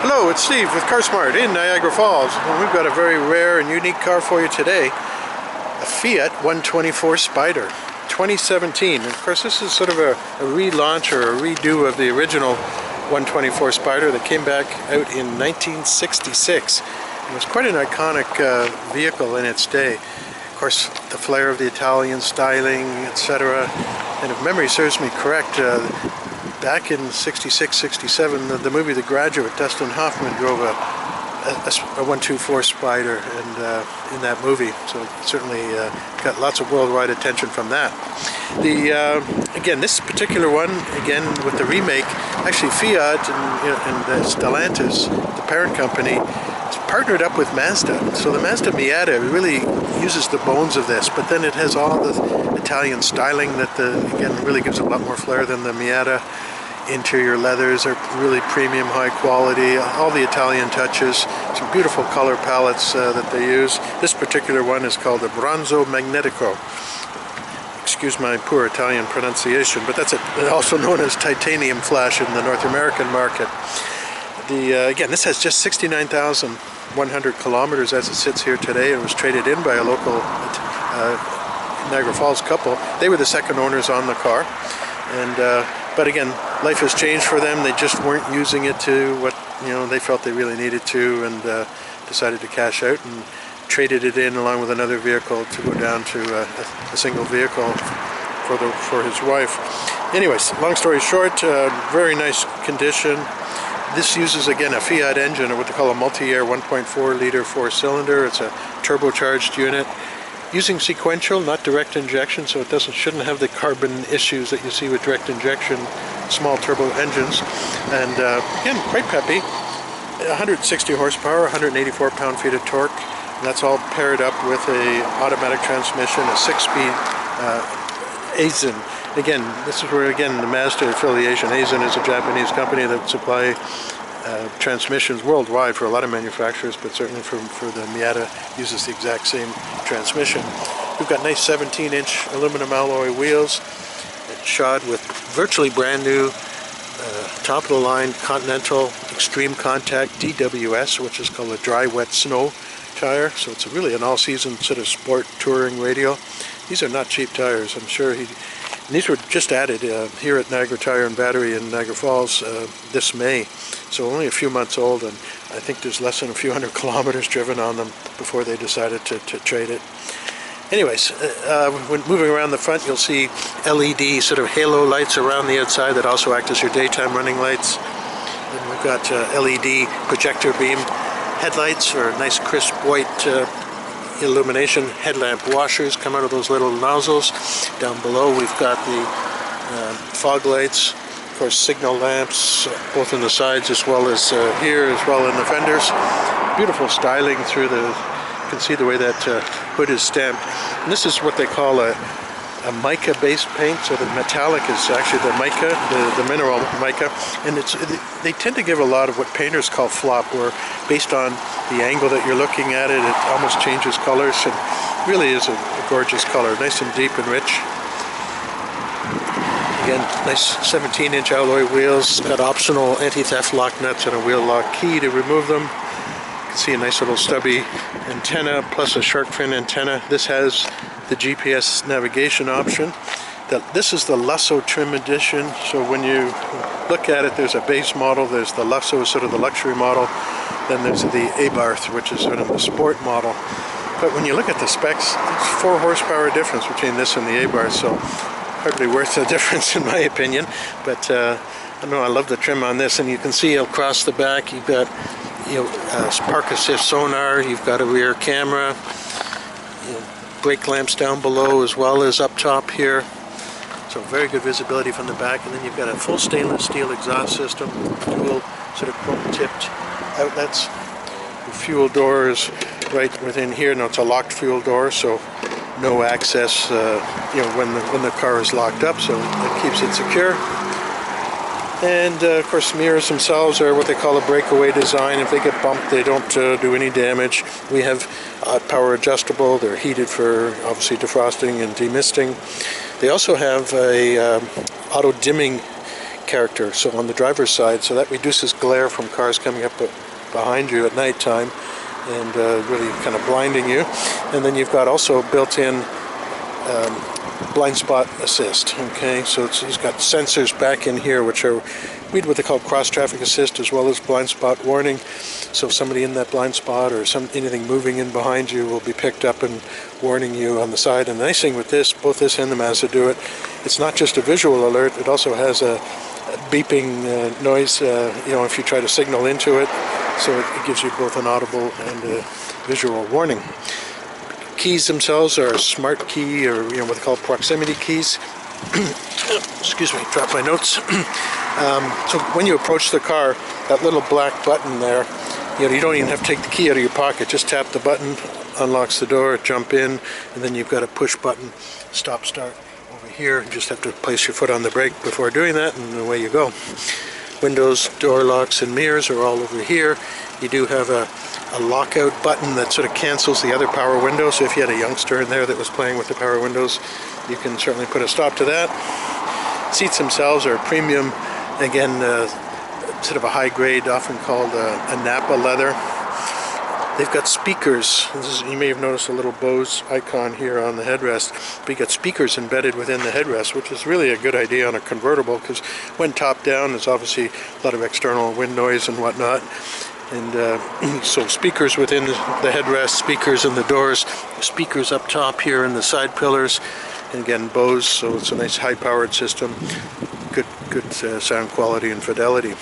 Hello, it's Steve with CarSmart in Niagara Falls, and we've got a very rare and unique car for you today. A Fiat 124 Spider 2017. And of course, this is sort of a relaunch or a redo of the original 124 Spider that came back out in 1966. It was quite an iconic vehicle in its day. Of course, the flair of the Italian styling, etc. And if memory serves me correct, back in 66, 67, the movie The Graduate, Dustin Hoffman drove a 124 Spider and in that movie, so certainly got lots of worldwide attention from that. Again, this particular one, again with the remake, actually Fiat and Stellantis, the parent company, partnered up with Mazda. So the Mazda Miata really uses the bones of this, but then it has all the Italian styling that again really gives a lot more flair than the Miata. Interior leathers are really premium, high quality, all the Italian touches, some beautiful color palettes that they use. This particular one is called the Bronzo Magnetico. Excuse my poor Italian pronunciation, but that's also known as titanium flash in the North American market. Again, this has just 69,100 kilometers as it sits here today. It was traded in by a local Niagara Falls couple. They were the second owners on the car, and but again, life has changed for them. They just weren't using it to what they felt they really needed to, and decided to cash out and traded it in along with another vehicle to go down to a single vehicle for his wife. Anyways, long story short, very nice condition. This uses again a Fiat engine, or what they call a multi-air 1.4 liter 4-cylinder. It's a turbocharged unit. Using sequential, not direct injection, so it shouldn't have the carbon issues that you see with direct injection small turbo engines. And again, quite peppy. 160 horsepower, 184 pound-feet of torque. And that's all paired up with a automatic transmission, a 6-speed Aisin. Again, this is where the Mazda affiliation. Aisin is a Japanese company that supply transmissions worldwide for a lot of manufacturers, but certainly for the Miata uses the exact same transmission. We've got nice 17-inch aluminum alloy wheels, shod with virtually brand new top of the line Continental Extreme Contact DWS, which is called a dry wet snow tire. So it's really an all-season sort of sport touring radial. These are not cheap tires, I'm sure. These were just added here at Niagara Tire and Battery in Niagara Falls this May. So only a few months old, and I think there's less than a few hundred kilometers driven on them before they decided to trade it. Anyways, when moving around the front, you'll see LED sort of halo lights around the outside that also act as your daytime running lights. And we've got LED projector beam headlights, or nice crisp white illumination. Headlamp washers come out of those little nozzles. Down below we've got the fog lights, of course signal lamps, both on the sides as well as here, as well in the fenders. Beautiful styling through you can see the way that hood is stamped. And this is what they call a mica based paint, so the metallic is actually the mica, the mineral mica, and they tend to give a lot of what painters call flop, where based on the angle that you're looking at it, it almost changes colors, and really is a gorgeous color, nice and deep and rich. Again, nice 17-inch alloy wheels, got optional anti-theft lock nuts and a wheel lock key to remove them. You can see a nice little stubby antenna plus a shark fin antenna. This has the GPS navigation option. This is the Lusso trim edition, so when you look at it, there's a base model, there's the Lusso, sort of the luxury model, then there's the Abarth, which is sort of the sport model. But when you look at the specs, it's 4 horsepower difference between this and the Abarth, so hardly worth the difference in my opinion. But I don't know, I love the trim on this, and you can see across the back you've got park assist sonar, you've got a rear camera, brake lamps down below as well as up top here. So very good visibility from the back, and then you've got a full stainless steel exhaust system, dual sort of chrome tipped outlets. The fuel door is right within here. Now it's a locked fuel door, so no access when the car is locked up, so it keeps it secure. And of course, mirrors themselves are what they call a breakaway design. If they get bumped, they don't do any damage. We have power adjustable. They're heated for obviously defrosting and demisting. They also have a auto dimming character, so on the driver's side, so that reduces glare from cars coming up behind you at nighttime and really kind of blinding you. And then you've got also built-in blind spot assist. Okay, so he's got sensors back in here which are what they call cross traffic assist, as well as blind spot warning. So if somebody in that blind spot or anything moving in behind you will be picked up and warning you on the side. And the nice thing with this, both this and the Mazda do it, it's not just a visual alert, it also has a beeping noise, you know, if you try to signal into it. So it gives you both an audible and a visual warning. Keys themselves are a smart key, or you know what they call proximity keys. Excuse me, dropped my notes. So when you approach the car, that little black button there, you know, you don't even have to take the key out of your pocket. Just tap the button, unlocks the door, jump in, and then you've got a push button, stop start over here. You just have to place your foot on the brake before doing that, and away you go. Windows, door locks, and mirrors are all over here. You do have a lockout button that sort of cancels the other power window, so if you had a youngster in there that was playing with the power windows, you can certainly put a stop to that. Seats themselves are premium, again, sort of a high grade, often called a Napa leather. They've got speakers. You may have noticed a little BOSE icon here on the headrest, but you got speakers embedded within the headrest, which is really a good idea on a convertible, because when top down, there's obviously a lot of external wind noise and whatnot. And so speakers within the headrest, speakers in the doors, speakers up top here in the side pillars, and again BOSE, so it's a nice high-powered system, good sound quality and fidelity.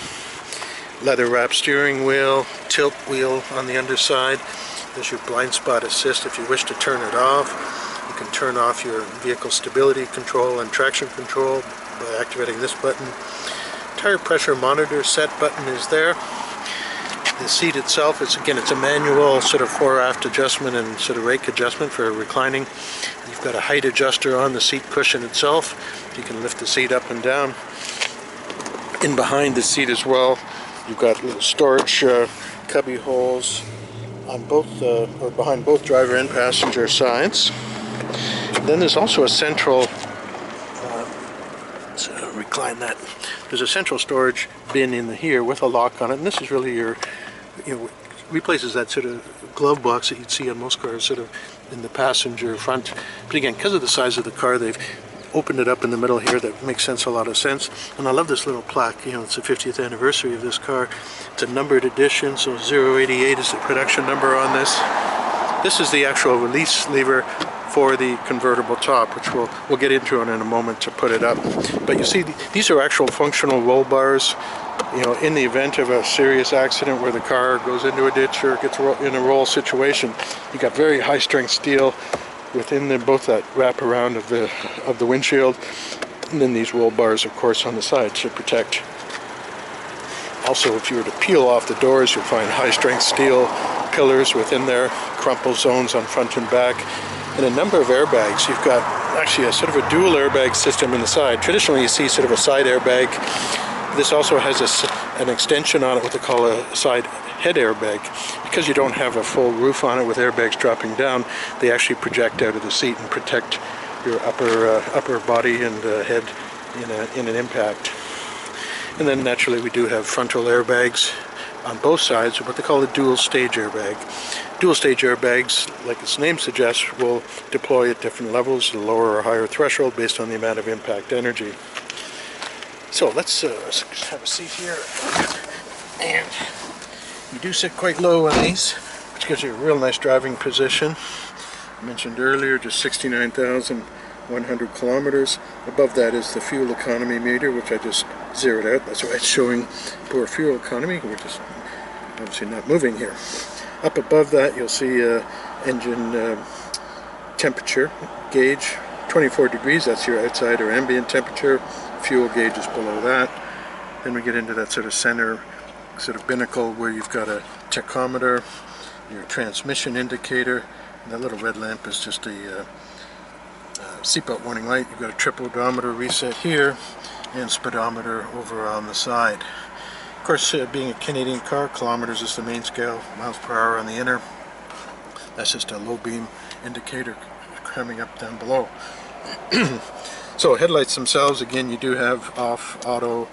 Leather wrap steering wheel, tilt wheel on the underside. There's your blind spot assist if you wish to turn it off. You can turn off your vehicle stability control and traction control by activating this button. Tire pressure monitor set button is there. The seat itself, it's a manual sort of fore-aft adjustment and sort of rake adjustment for reclining. You've got a height adjuster on the seat cushion itself. You can lift the seat up and down. In behind the seat as well, you've got little storage cubby holes on both, or behind both driver and passenger sides. Then there's also a central, recline that. There's a central storage bin in here with a lock on it, and this is really your, replaces that sort of glove box that you'd see on most cars, sort of in the passenger front. But again, because of the size of the car, they've opened it up in the middle here. That makes a lot of sense. And I love this little plaque. It's the 50th anniversary of this car. It's a numbered edition, so 088 is the production number on this. This is the actual release lever for the convertible top, which we'll get into in a moment to put it up. But you see, these are actual functional roll bars. In the event of a serious accident where the car goes into a ditch or gets in a roll situation, you got very high strength steel within both that wrap around of the windshield, and then these roll bars, of course, on the side to protect. Also, if you were to peel off the doors, you'll find high strength steel pillars within there, crumple zones on front and back, and a number of airbags. You've got actually a sort of a dual airbag system in the side. Traditionally, you see sort of a side airbag. This also has an extension on it, what they call a side head airbag. Because you don't have a full roof on it with airbags dropping down, they actually project out of the seat and protect your upper body and head in an impact. And then naturally we do have frontal airbags on both sides, what they call a dual stage airbag. Dual stage airbags, like its name suggests, will deploy at different levels, a lower or higher threshold based on the amount of impact energy. So let's have a seat here, and you do sit quite low on these, which gives you a real nice driving position. I mentioned earlier, just 69,100 kilometers. Above that is the fuel economy meter, which I just zeroed out. That's why it's showing poor fuel economy. We're just obviously not moving here. Up above that, you'll see engine temperature gauge, 24 degrees. That's your outside or ambient temperature. Fuel gauge is below that. Then we get into that sort of center sort of binnacle where you've got a tachometer, your transmission indicator, and that little red lamp is just a seatbelt warning light. You've got a trip odometer reset here and speedometer over on the side. Of course, being a Canadian car, kilometers is the main scale, miles per hour on the inner. That's just a low beam indicator coming up down below. So headlights themselves, again, you do have off, auto,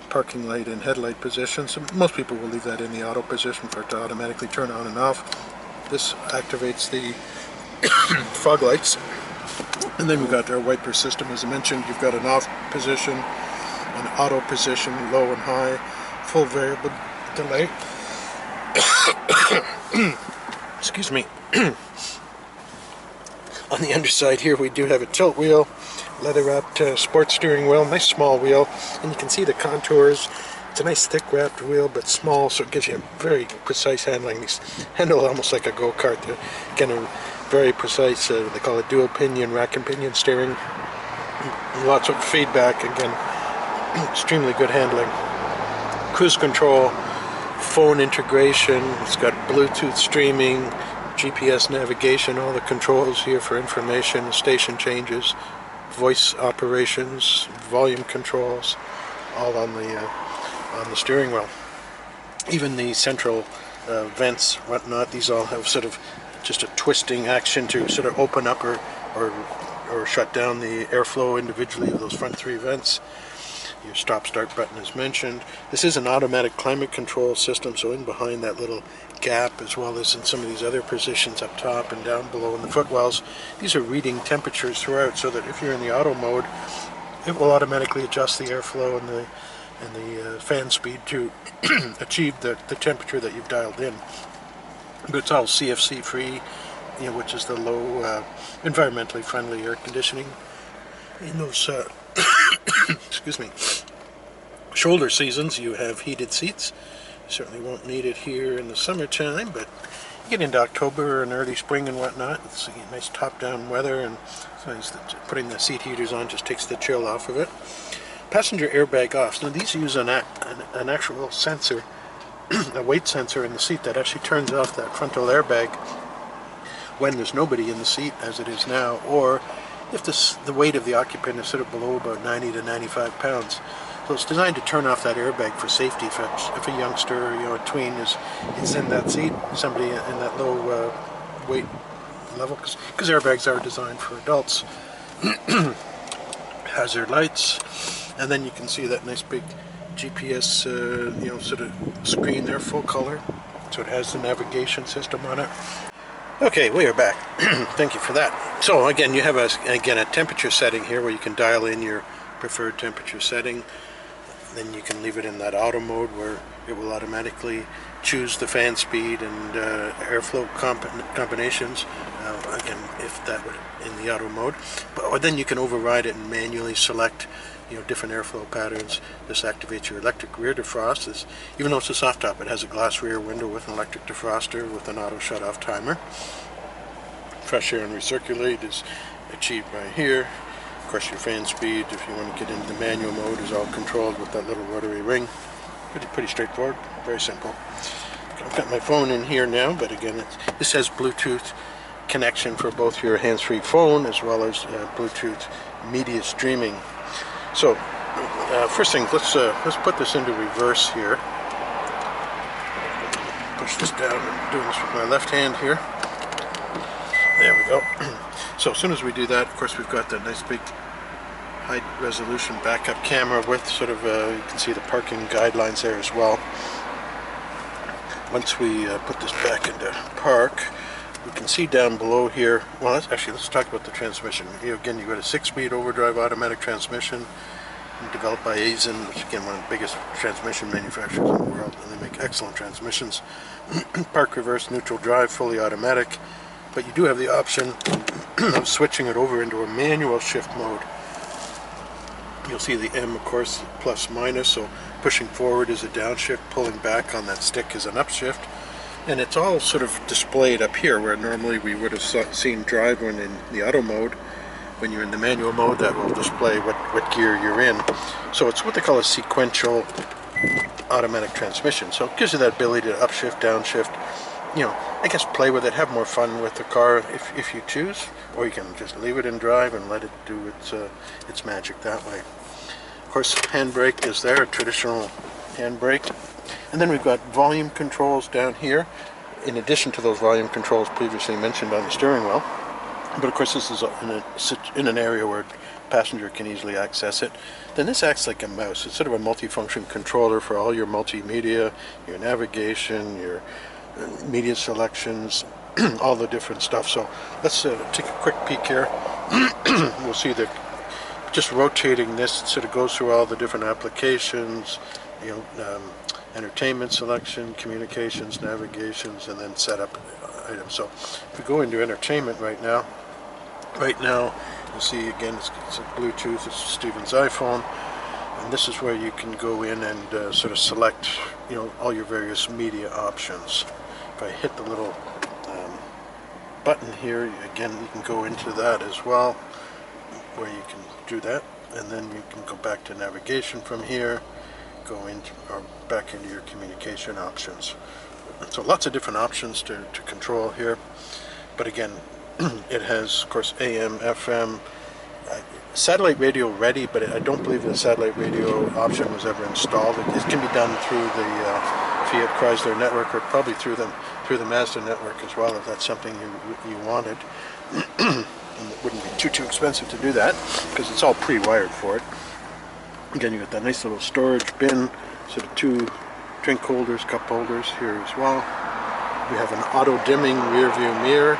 parking light and headlight position. So most people will leave that in the auto position for it to automatically turn on and off. This activates the fog lights. And then we've got our wiper system. As I mentioned, you've got an off position, an auto position, low and high, full variable delay. Excuse me. On the underside here we do have a tilt wheel, leather wrapped sport steering wheel, nice small wheel, and you can see the contours. It's a nice thick wrapped wheel but small, so it gives you very precise handling. These handle almost like a go-kart. Again, a very precise, they call it dual pinion, rack and pinion steering. Lots of feedback, again, extremely good handling. Cruise control, phone integration, it's got Bluetooth streaming, GPS navigation, all the controls here for information, station changes, voice operations, volume controls, all on the steering wheel. Even the central vents, whatnot, these all have sort of just a twisting action to sort of open up or shut down the airflow individually of those front three vents. Your stop-start button is mentioned. This is an automatic climate control system, so in behind that little gap, as well as in some of these other positions up top and down below in the footwells, these are reading temperatures throughout, so that if you're in the auto mode, it will automatically adjust the airflow and the fan speed to achieve the temperature that you've dialed in. But it's all CFC free, which is the low environmentally friendly air conditioning. In those excuse me, shoulder seasons, you have heated seats. You certainly won't need it here in the summertime, but you get into October and early spring and whatnot, it's nice top-down weather, and so putting the seat heaters on just takes the chill off of it. Passenger airbag off. Now these use an actual sensor, a weight sensor in the seat that actually turns off that frontal airbag when there's nobody in the seat, as it is now, or if the weight of the occupant is sort of below about 90 to 95 pounds. So it's designed to turn off that airbag for safety. If a youngster, a tween is in that seat, somebody in that low weight level, because airbags are designed for adults. Hazard lights, and then you can see that nice big GPS, sort of screen there, full color. So it has the navigation system on it. Okay, we are back. Thank you for that. So again, you have a temperature setting here where you can dial in your preferred temperature setting. Then you can leave it in that auto mode where it will automatically choose the fan speed and airflow combinations. Again, if that would in the auto mode. Or then you can override it and manually select different airflow patterns. This activates your electric rear defrost. Even though it's a soft top, it has a glass rear window with an electric defroster with an auto shut-off timer. Fresh air and recirculate is achieved by here. Of course, your fan speed, if you want to get into the manual mode, is all controlled with that little rotary ring. Pretty straightforward, very simple. I've got my phone in here now, but again, this has Bluetooth connection for both your hands-free phone as well as Bluetooth media streaming. So, first thing, let's put this into reverse here. Push this down. I'm doing this with my left hand here. There we go. So as soon as we do that, of course, we've got that nice big high-resolution backup camera with sort of you can see the parking guidelines there as well. Once we put this back into park, we can see down below here. Well, let's talk about the transmission. Again, you've got a 6-speed overdrive automatic transmission developed by Aisin, which again, one of the biggest transmission manufacturers in the world, and they make excellent transmissions. Park reverse, neutral drive, fully automatic, but you do have the option of switching it over into a manual shift mode. You'll see the M, of course, plus minus, so pushing forward is a downshift, pulling back on that stick is an upshift. And it's all sort of displayed up here, where normally we would have seen drive when in the auto mode. When you're in the manual mode, that will display what gear you're in. So it's what they call a sequential automatic transmission. So it gives you that ability to upshift, downshift, I guess play with it, have more fun with the car if you choose, or you can just leave it in drive and let it do its magic that way. Of course, handbrake is there, a traditional handbrake. And then we've got volume controls down here, in addition to those volume controls previously mentioned on the steering wheel. but of course this is in an area where passenger can easily access it. Then this acts like a mouse. It's sort of a multifunction controller for all your multimedia, your navigation, your media selections, all the different stuff. So let's take a quick peek here. We'll see that just rotating this sort of goes through all the different applications, entertainment selection, communications, navigations, and then setup items. So if we go into entertainment right now you'll see again it's a Bluetooth, it's Stephen's iPhone, and this is where you can go in and sort of select all your various media options. If I hit the little button here, again you can go into that as well, where you can do that, and then you can go back to navigation from here, go into or back into your communication options. So lots of different options to control here, but again it has of course AM, FM, satellite radio ready, but I don't believe the satellite radio option was ever installed. It can be done through the Fiat Chrysler network, or probably through the Mazda network as well, if that's something you wanted. And it wouldn't be too expensive to do that, because it's all pre-wired for it. Again, you got that nice little storage bin, sort of 2 drink holders, cup holders here as well. We have an auto dimming rear view mirror,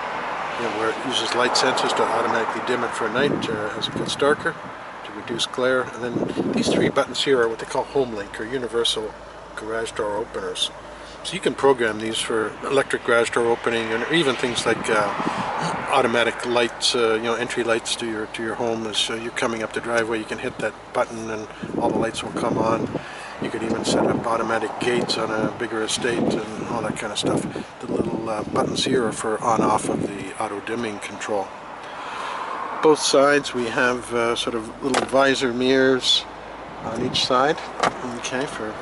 where it uses light sensors to automatically dim it for night as it gets darker to reduce glare. And then these 3 buttons here are what they call home link, or universal garage door openers. So you can program these for electric garage door opening, and even things like automatic lights, entry lights to your home. As you're coming up the driveway, you can hit that button and all the lights will come on. You could even set up automatic gates on a bigger estate and all that kind of stuff. The little buttons here are for on-off of the auto-dimming control. Both sides we have sort of little visor mirrors on each side, okay, for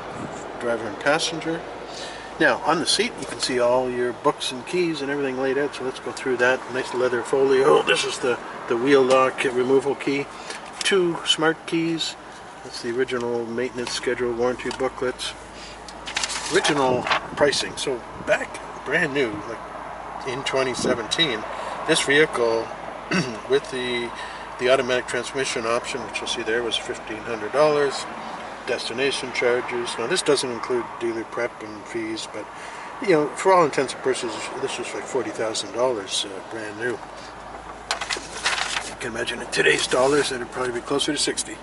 driver and passenger. Now on the seat you can see all your books and keys and everything laid out, so let's go through that. Nice leather folio. This is the wheel lock removal key. 2 smart keys. That's the original maintenance schedule, warranty booklets. Original pricing. So back brand new, like in 2017, this vehicle with the automatic transmission option, which you'll see there, was $1,500. Destination charges. Now this doesn't include dealer prep and fees, but for all intents and purposes, this was like $40,000 brand new. You can imagine in today's dollars it'd probably be closer to 60.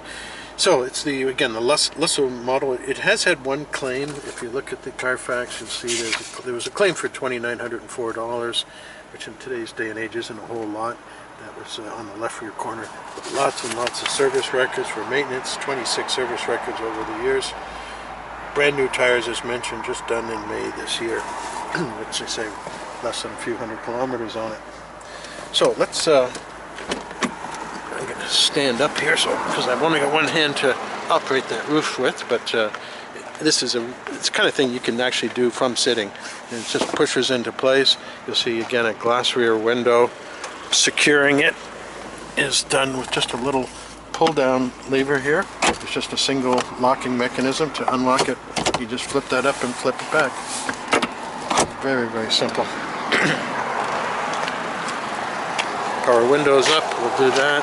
So it's the lesser model. It has had one claim. If you look at the Carfax, you'll see there was a claim for $2,904, which in today's day and age isn't a whole lot. That was on the left rear corner. Lots and lots of service records for maintenance, 26 service records over the years. Brand new tires, as mentioned, just done in May this year, which they say less than a few hundred kilometers on it. So let's, I'm going to stand up here because I've only got one hand to operate that roof with, but this is it's the kind of thing you can actually do from sitting. And it just pushes into place. You'll see again a glass rear window. Securing it is done with just a little pull down lever here. It's just a single locking mechanism. To unlock it, you just flip that up and flip it back. Very, very simple. Power windows up, we'll do that.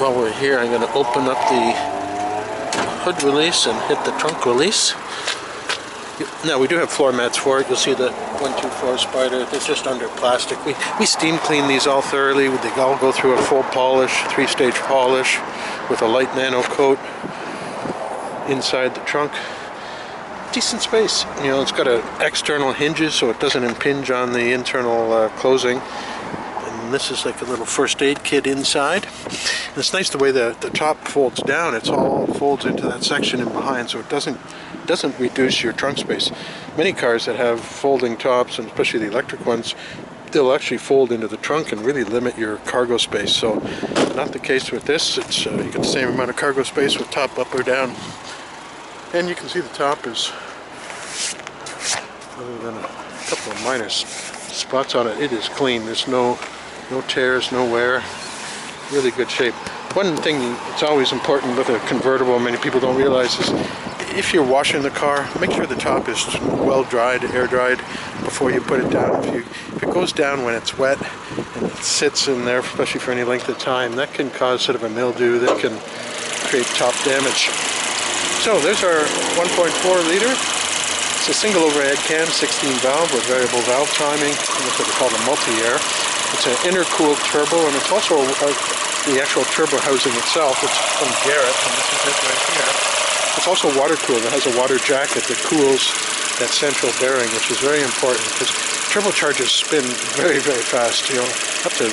While we're here, I'm going to open up the hood release and hit the trunk release. Now we do have floor mats for it. You'll see the 124 Spider. It's just under plastic. We steam clean these all thoroughly. They all go through a full polish, 3-stage polish with a light nano coat inside the trunk. Decent space. It's got external hinges so it doesn't impinge on the internal closing. And this is like a little first aid kit inside. And it's nice the way the top folds down. It's all folds into that section in behind, so it doesn't reduce your trunk space. Many cars that have folding tops, and especially the electric ones, they'll actually fold into the trunk and really limit your cargo space. So not the case with this. It's you get the same amount of cargo space with top up or down. And you can see the top is, other than a couple of minor spots on it, it is clean. There's no tears, no wear. Really good shape. One thing that's always important with a convertible, many people don't realize, is if you're washing the car, make sure the top is well dried, air dried. before you put it down. If it goes down when it's wet and it sits in there, especially for any length of time, that can cause sort of a mildew that can create top damage. So there's our 1.4 liter. It's a single overhead can, 16 valve with variable valve timing. That's what they call the multi-air. It's an intercooled turbo, and it's also the actual turbo housing itself. It's from Garrett, and this is it right here. It's also water cooled. It has a water jacket that cools that central bearing, which is very important because turbochargers spin very, very fast, up to,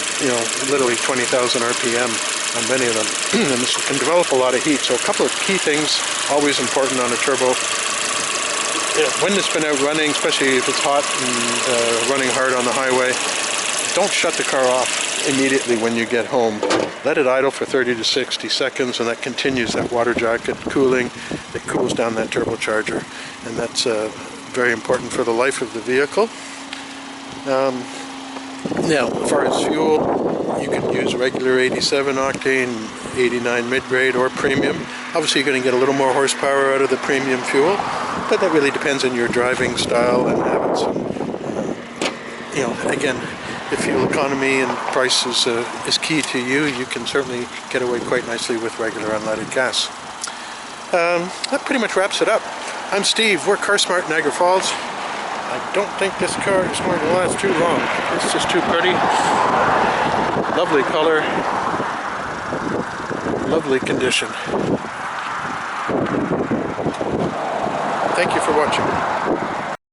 literally 20,000 RPM on many of them. And this can develop a lot of heat. So a couple of key things always important on a turbo. When it's been out running, especially if it's hot and running hard on the highway, don't shut the car off immediately when you get home. Let it idle for 30 to 60 seconds, and that continues that water jacket cooling. It cools down that turbocharger, and that's very important for the life of the vehicle. Now, as far as fuel, you can use regular 87 octane, 89 mid-grade, or premium. Obviously, you're going to get a little more horsepower out of the premium fuel, but that really depends on your driving style and habits. Again, if fuel economy and price is key to you, you can certainly get away quite nicely with regular unleaded gas. That pretty much wraps it up. I'm Steve. We're CarSmart Niagara Falls. I don't think this car is going to last too long. It's just too pretty. Lovely color. Lovely condition. Thank you for watching.